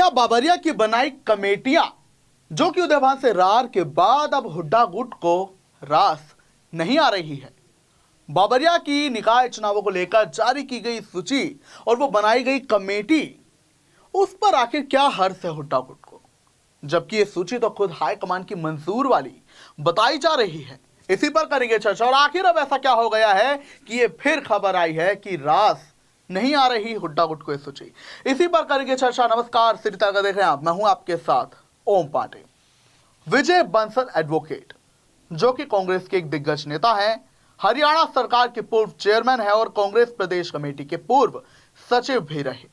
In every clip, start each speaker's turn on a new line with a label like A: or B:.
A: क्या बाबरिया की बनाई कमेटियां जो कि उदयभान से रार के बाद अब हुड्डा गुट को रास नहीं आ रही है? बाबरिया की निकाय चुनावों को लेकर जारी की गई सूची और वो बनाई गई कमेटी, उस पर आखिर क्या हर्ष है हुड्डा गुट को, जबकि ये सूची तो खुद हाईकमान की मंजूर वाली बताई जा रही है। इसी पर करेंगे चर्चा। और आखिर अब ऐसा क्या हो गया है कि ये फिर खबर आई है कि रास नहीं आ रही हुड्डा गुट को ये सूची? इसी पर करेंगे चर्चा। नमस्कार, सिटी तड़का देख रहे हैं आप, मैं हूं आपके साथ ओम पांडे। विजय बंसल एडवोकेट, जो कि कांग्रेस के एक दिग्गज नेता हैं, हरियाणा सरकार के पूर्व चेयरमैन है और कांग्रेस प्रदेश कमेटी के पूर्व सचिव भी रहे।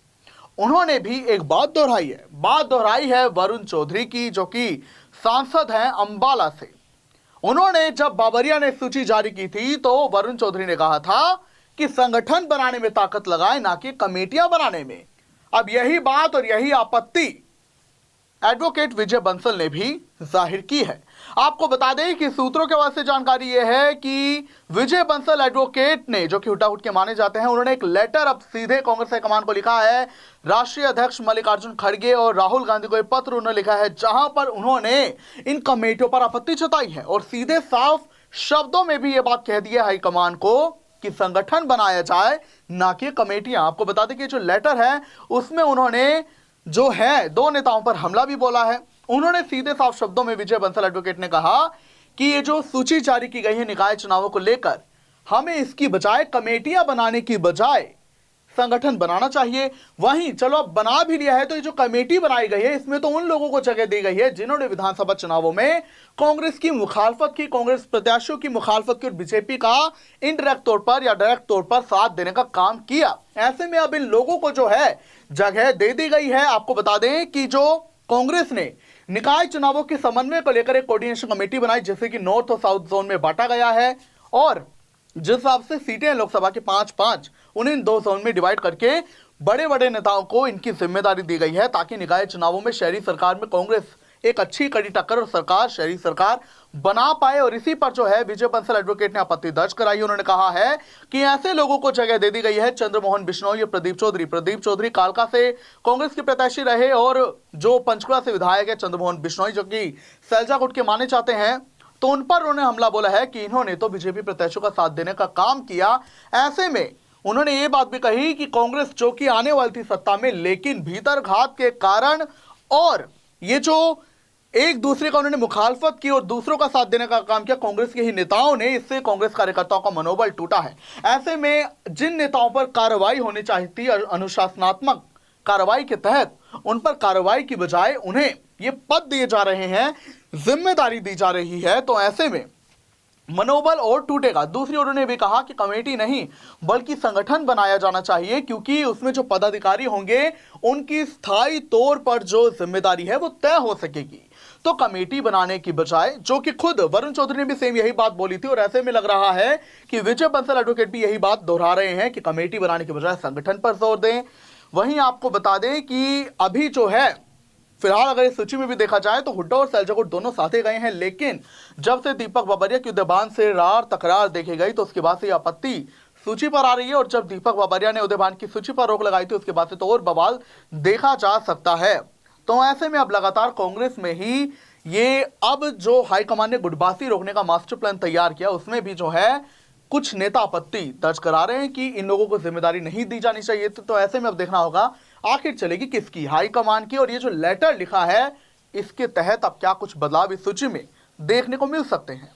A: उन्होंने भी एक बात दोहराई है वरुण चौधरी की, जो कि सांसद हैं अंबाला से। उन्होंने जब बाबरिया ने सूची जारी की थी तो वरुण चौधरी ने कहा था कि संगठन बनाने में ताकत लगाए, ना कि कमेटियां बनाने में। अब यही बात और यही आपत्ति एडवोकेट विजय बंसल ने भी जाहिर की है। आपको बता दें कि सूत्रों के वास्ते जानकारी यह है कि विजय बंसल एडवोकेट ने, जो कि हुड्डा गुट के माने जाते हैं, उन्होंने एक लेटर अब सीधे कांग्रेस हाईकमान को लिखा है। राष्ट्रीय अध्यक्ष मल्लिकार्जुन खड़गे और राहुल गांधी को एक पत्र उन्होंने लिखा है, जहां पर उन्होंने इन कमेटियों पर आपत्ति जताई है और सीधे साफ शब्दों में भी यह बात कह दी है हाईकमान को कि संगठन बनाया जाए, ना कि कमेटियां। आपको बता दें कि जो लेटर है उसमें उन्होंने जो है दो नेताओं पर हमला भी बोला है। उन्होंने सीधे साफ शब्दों में, विजय बंसल एडवोकेट ने कहा कि ये जो सूची जारी की गई है निकाय चुनावों को लेकर, हमें इसकी बजाय कमेटियां बनाने की बजाय संगठन बनाना चाहिए। वहीं चलो अब बना भी लिया है तो ये जो कमेटी बनाई गई है इसमें तो उन लोगों को जगह दी गई है जिन्होंने विधानसभा चुनावों में कांग्रेस की मुखालफत की, कांग्रेस प्रत्याशियों की मुखालफत की और बीजेपी का इनडायरेक्ट तौर पर या डायरेक्ट तौर पर साथ देने का काम किया। ऐसे में अब इन लोगों को जो है जगह दे दी गई है। आपको बता दें कि जो कांग्रेस ने निकाय चुनावों के समन्वय को लेकर एक कोऑर्डिनेशन कमेटी बनाई, जैसे कि नॉर्थ और साउथ जोन में बांटा गया है और जिस हिसाब से सीटें लोकसभा के 5-5 उन्हें इन दो जोन में डिवाइड करके बड़े बड़े नेताओं को इनकी जिम्मेदारी दी गई है, ताकि निकाय चुनावों में शहरी सरकार में कांग्रेस एक अच्छी कड़ी टक्कर और सरकार, शहरी सरकार बना पाए। और इसी पर जो है विजय बंसल एडवोकेट ने आपत्ति दर्ज कराई। उन्होंने कहा है कि ऐसे लोगों को जगह दे दी गई है, चंद्रमोहन बिश्नोई और प्रदीप चौधरी कालका से कांग्रेस के प्रत्याशी रहे और जो पंचकुला से विधायक है चंद्रमोहन बिश्नोई, जो कि सैलजा गुट के माने जाते हैं, तो उन पर उन्होंने हमला बोला है कि इन्होंने तो बीजेपी प्रत्याशियों का साथ देने का काम किया। ऐसे में उन्होंने ये बात भी कही कि कांग्रेस जो कि आने वाली थी सत्ता में, लेकिन भीतर घात के कारण और ये जो एक दूसरे का उन्होंने मुखालफत की और दूसरों का साथ देने का काम किया कांग्रेस के ही नेताओं ने, इससे कांग्रेस कार्यकर्ताओं का मनोबल टूटा है। ऐसे में जिन नेताओं पर कार्रवाई होनी चाहिए थी अनुशासनात्मक कार्रवाई के तहत, उन पर कार्रवाई की बजाय उन्हें ये पद दिए जा रहे हैं, जिम्मेदारी दी जा रही है, तो ऐसे में मनोबल और टूटेगा। दूसरी ओर उन्होंने भी कहा कि कमेटी नहीं बल्कि संगठन बनाया जाना चाहिए, क्योंकि उसमें जो पदाधिकारी होंगे उनकी स्थायी तौर पर जो जिम्मेदारी है वो तय हो सकेगी। तो कमेटी बनाने की बजाय, जो कि खुद वरुण चौधरी ने भी सेम यही बात बोली थी और ऐसे में लग रहा है कि विजय बंसल एडवोकेट भी यही बात दोहरा रहे हैं कि कमेटी बनाने की बजाय संगठन पर जोर दें। वहीं आपको बता दें कि अभी जो है फिलहाल अगर इस सूची में भी देखा जाए तो हुड्डा और सैलजा गुट दोनों साथ ही गए हैं, लेकिन जब से दीपक बाबरिया की उदयभान से रार तकरार देखी गई तो उसके बाद से आपत्ति सूची पर आ रही है। और जब दीपक बाबरिया ने उदयभान की सूची पर रोक लगाई थी उसके बाद से तो और बवाल देखा जा सकता है। तो ऐसे में अब लगातार कांग्रेस में ही ये अब जो हाईकमान ने गुटबाजी रोकने का मास्टर प्लान तैयार किया, उसमें भी जो है कुछ नेता आपत्ति दर्ज करा रहे हैं कि इन लोगों को जिम्मेदारी नहीं दी जानी चाहिए। तो ऐसे में अब देखना होगा आखिर चलेगी किसकी, हाईकमान की। और ये जो लेटर लिखा है इसके तहत अब क्या कुछ बदलाव इस सूची में देखने को मिल सकते हैं।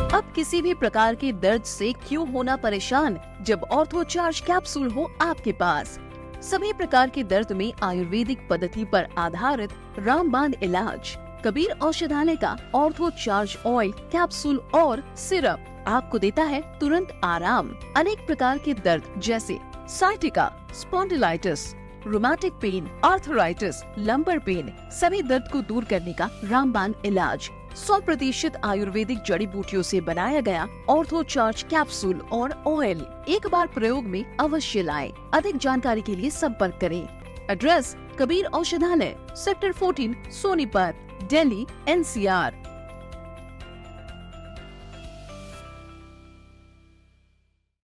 B: अब किसी भी प्रकार के दर्द से क्यों होना परेशान, जब ऑर्थो चार्ज कैप्सूल हो आपके पास। सभी प्रकार के दर्द में आयुर्वेदिक पद्धति पर आधारित रामबाण इलाज। कबीर औषधालय का ऑर्थो चार्ज ऑयल, कैप्सूल और सिरप आपको देता है तुरंत आराम। अनेक प्रकार के दर्द जैसे sciatica, spondylitis, rheumatic pain, arthritis, lumbar pain, सभी दर्द को दूर करने का रामबाण इलाज 100% आयुर्वेदिक जड़ी बूटियों से बनाया गया ऑर्थो चार्ज कैप्सूल और ऑयल एक बार प्रयोग में अवश्य लाएं। अधिक जानकारी के लिए संपर्क करें। एड्रेस: कबीर औषधालय, सेक्टर 14, सोनीपत, दिल्ली, NCR।